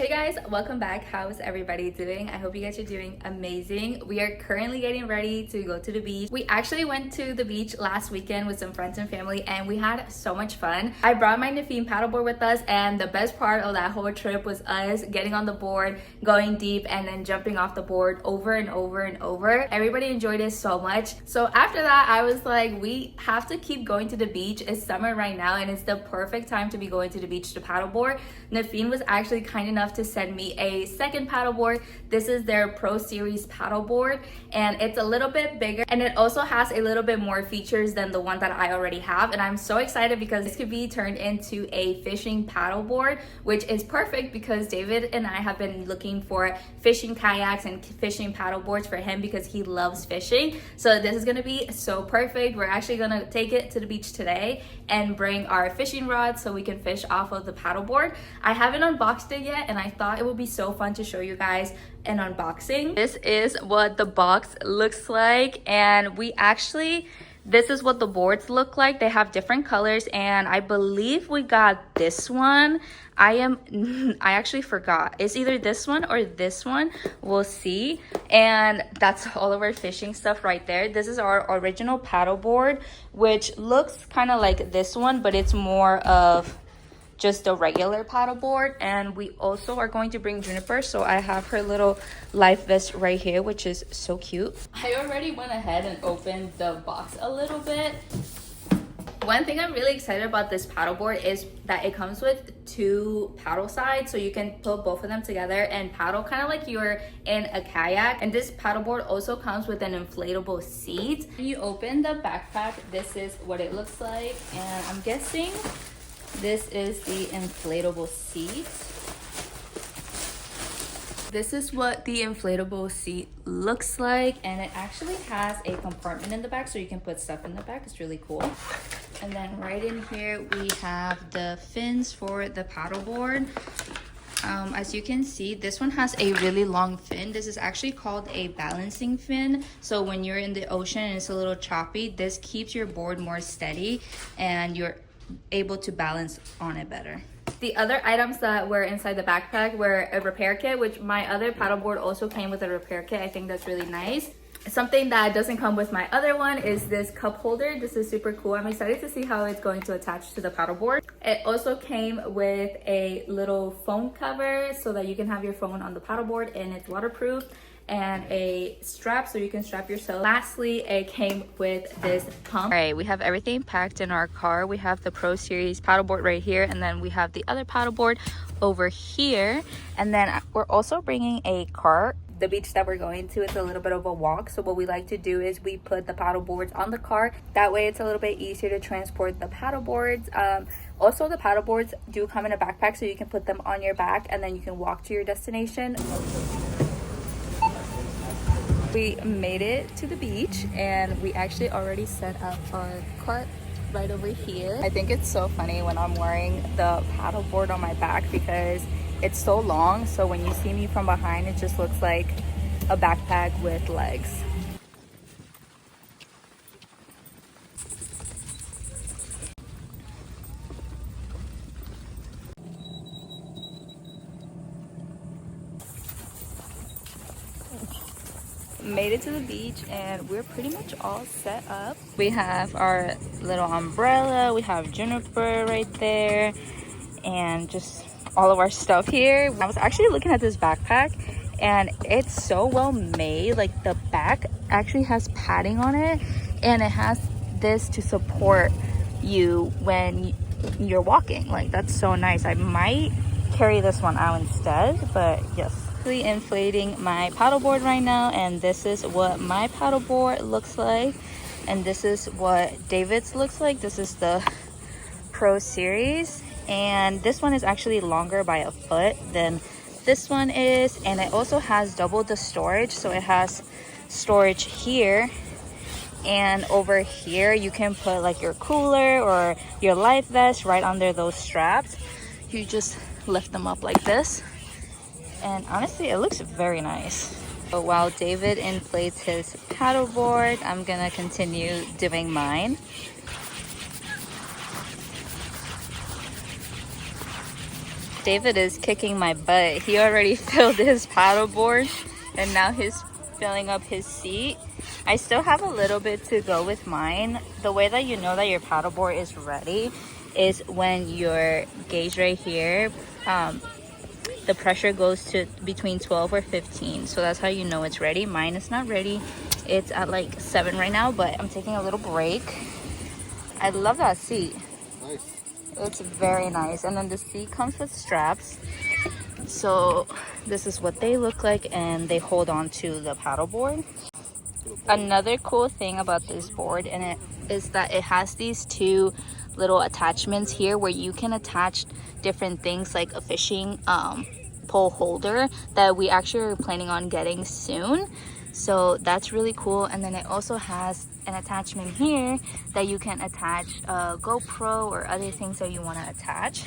Hey guys, welcome back. How's everybody doing? I hope you guys are doing amazing. We are currently getting ready to go to the beach. We actually went to the beach last weekend with some friends and family and we had so much fun. I brought my Niphean paddleboard with us, and the best part of that whole trip was us getting on the board, going deep, and then jumping off the board over and over and over. Everybody enjoyed it so much. So after that, I was like, we have to keep going to the beach. It's summer right now and it's the perfect time to be going to the beach to paddleboard. Niphean was actually kind enough to send me a second paddleboard. This is their Pro Series paddleboard and it's a little bit bigger and it also has a little bit more features than the one that I already have, and I'm so excited because this could be turned into a fishing paddleboard, which is perfect because David and I have been looking for fishing kayaks and fishing paddleboards for him because he loves fishing. So this is gonna be so perfect. We're actually gonna take it to the beach today and bring our fishing rods so we can fish off of the paddleboard. I haven't unboxed it yet and I thought it would be so fun to show you guys an unboxing. This is what the box looks like, and this is what the boards look like. They have different colors and I believe we got this one. I actually forgot. It's either this one or this one. We'll see. And that's all of our fishing stuff right there. This is our original paddleboard, which looks kind of like this one, but it's more of just a regular paddleboard. And we also are going to bring Juniper, so I have her little life vest right here, which is so cute. I already went ahead and opened the box a little bit. One thing I'm really excited about this paddleboard is that it comes with two paddle sides, so you can put both of them together and paddle kind of like you're in a kayak. And this paddleboard also comes with an inflatable seat. When you open the backpack, this is what it looks like, and I'm guessing this is the inflatable seat. This is what the inflatable seat looks like, and it actually has a compartment in the back so you can put stuff in the back. It's really cool. And then right in here we have the fins for the paddleboard. As you can see, this one has a really long fin. This is actually called a balancing fin. So when you're in the ocean and it's a little choppy, this keeps your board more steady and you're able to balance on it better. The other items that were inside the backpack were a repair kit, which my other paddleboard also came with a repair kit. I think that's really nice. Something that doesn't come with my other one is this cup holder. This is super cool. I'm excited to see how it's going to attach to the paddleboard. It also came with a little phone cover so that you can have your phone on the paddleboard and it's waterproof, and a strap so you can strap yourself. Lastly, it came with this pump. All right, we have everything packed in our car. We have the Pro Series paddleboard right here, and then we have the other paddleboard over here. And then we're also bringing a cart. The beach that we're going to, it's a little bit of a walk, so what we like to do is we put the paddle boards on the car. That way it's a little bit easier to transport the paddle boards. Also, the paddle boards do come in a backpack, so you can put them on your back and then you can walk to your destination. We made it to the beach and we actually already set up our cart right over here. I think it's so funny when I'm wearing the paddleboard on my back because it's so long, so when you see me from behind, it just looks like a backpack with legs. Made it to the beach and we're pretty much all set up. We have our little umbrella, we have Juniper right there, and just all of our stuff here. I was actually looking at this backpack and it's so well made. Like the back actually has padding on it and it has this to support you when you're walking. Like that's so nice. I might carry this one out instead, but yes. Inflating my paddleboard right now, and this is what my paddleboard looks like, and this is what David's looks like. This is the Pro Series, and this one is actually longer by a foot than this one is, and it also has double the storage. So it has storage here, and over here you can put like your cooler or your life vest right under those straps. You just lift them up like this, and honestly it looks very nice. But while David inflates his paddleboard, I'm gonna continue doing mine. David is kicking my butt. He already filled his paddleboard and now he's filling up his seat. I still have a little bit to go with mine. The way that you know that your paddleboard is ready is when your gauge right here, the pressure goes to between 12 or 15. So that's how you know it's ready. Mine is not ready. It's at like 7 right now, but I'm taking a little break. I love that seat. Nice. It's very nice. And then the seat comes with straps. So this is what they look like, and they hold on to the paddleboard. Another cool thing about this board and it is that it has these two little attachments here where you can attach different things like a fishing pole holder that we actually are planning on getting soon. So that's really cool. And then it also has an attachment here that you can attach a GoPro or other things that you want to attach.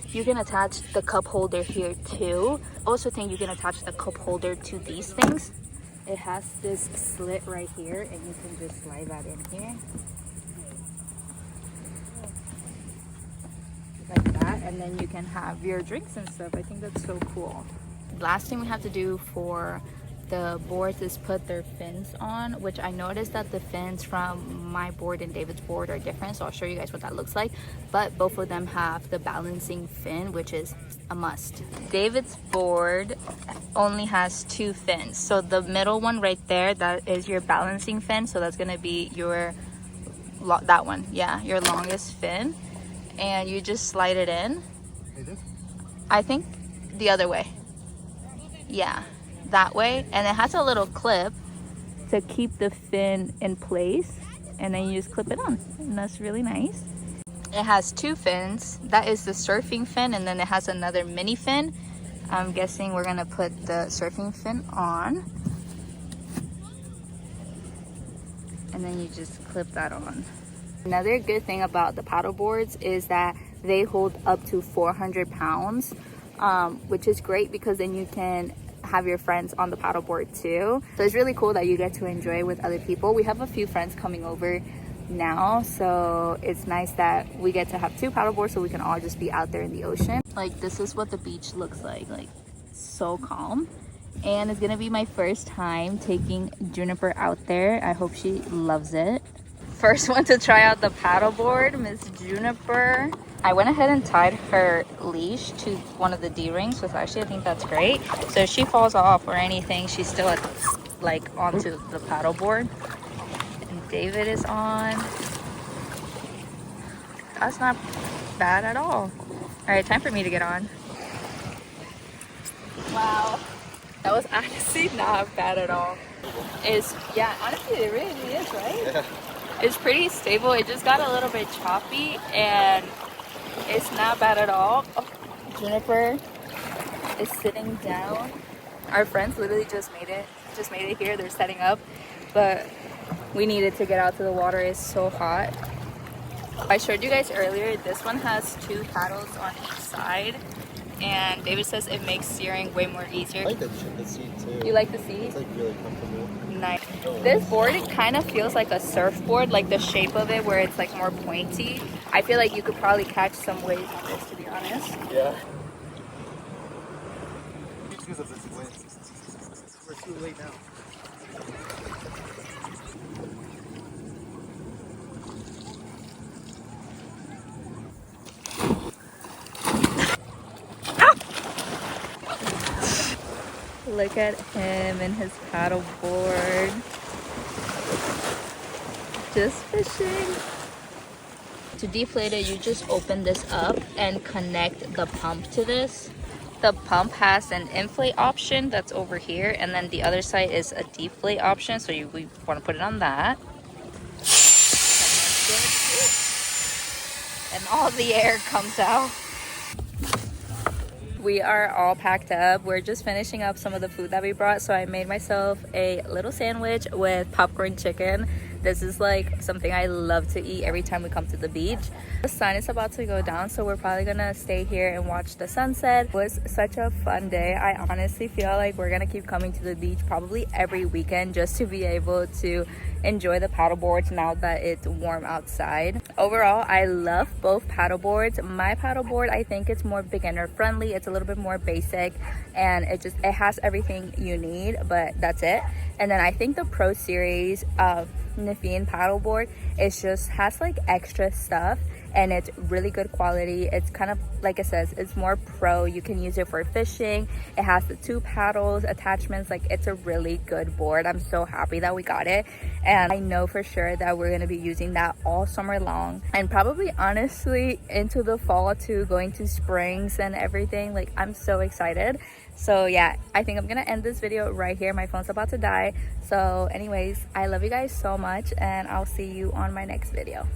You can attach the cup holder here too. Also think you can attach the cup holder to these things. It has this slit right here and you can just slide that in here. Like that, and then you can have your drinks and stuff. I think that's so cool. Last thing we have to do for the boards is put their fins on, which I noticed that the fins from my board and David's board are different, so I'll show you guys what that looks like. But both of them have the balancing fin, which is a must. David's board only has 2 fins, so the middle one right there, that is your balancing fin, so that's gonna be your that one, yeah, your longest fin, and you just slide it in. I think the other way, yeah, that way, and it has a little clip to keep the fin in place, and then you just clip it on, and that's really nice. It has 2 fins. That is the surfing fin, and then it has another mini fin. I'm guessing we're gonna put the surfing fin on, and then you just clip that on. Another good thing about the paddle boards is that they hold up to 400 pounds, which is great because then you can have your friends on the paddleboard too. So it's really cool that you get to enjoy with other people. We have a few friends coming over now, so it's nice that we get to have 2 paddleboards so we can all just be out there in the ocean. Like, this is what the beach looks like so calm. And it's gonna be my first time taking Juniper out there. I hope she loves it. First one to try out the paddleboard, Miss Juniper. I went ahead and tied her leash to one of the D-rings, which actually I think that's great. So if she falls off or anything, she's still onto the paddleboard. And David is on. That's not bad at all. All right, time for me to get on. Wow, that was honestly not bad at all. Yeah, honestly, it really is, right? Yeah. It's pretty stable. It just got a little bit choppy and it's not bad at all. Oh, Juniper is sitting down. Our friends literally just made it here. They're setting up, but we needed to get out to the water. It's so hot. I showed you guys earlier, this one has 2 paddles on each side, and David says it makes steering way more easier. I like the seat too. You like the seat? It's like really comfortable. Nice. This board, it kind of feels like a surfboard, like the shape of it where it's like more pointy. I feel like you could probably catch some waves on this, to be honest. Yeah. We're too late now. Look at him and his paddle board. Just fishing. To deflate it, you just open this up and connect the pump to this. The pump has an inflate option that's over here, and then the other side is a deflate option, so we want to put it on that. And all the air comes out. We are all packed up. We're just finishing up some of the food that we brought, so I made myself a little sandwich with popcorn chicken. This is like something I love to eat every time we come to the beach. The sun is about to go down, so we're probably gonna stay here and watch the sunset. It was such a fun day. I honestly feel like we're gonna keep coming to the beach probably every weekend just to be able to enjoy the paddle boards now that it's warm outside. Overall, I love both paddle boards. My paddle board, I think it's more beginner friendly. It's a little bit more basic, and it has everything you need, but that's it. And then I think the Pro Series Niphean paddleboard, it just has like extra stuff, and it's really good quality. It's kind of like it says, it's more pro. You can use it for fishing. It has the 2 paddles attachments. Like, it's a really good board. I'm so happy that we got it, and I know for sure that we're gonna be using that all summer long, and probably honestly into the fall too, going to springs and everything. Like, I'm so excited. So yeah, I think I'm gonna end this video right here. My phone's about to die. So anyways, I love you guys so much, and I'll see you on my next video.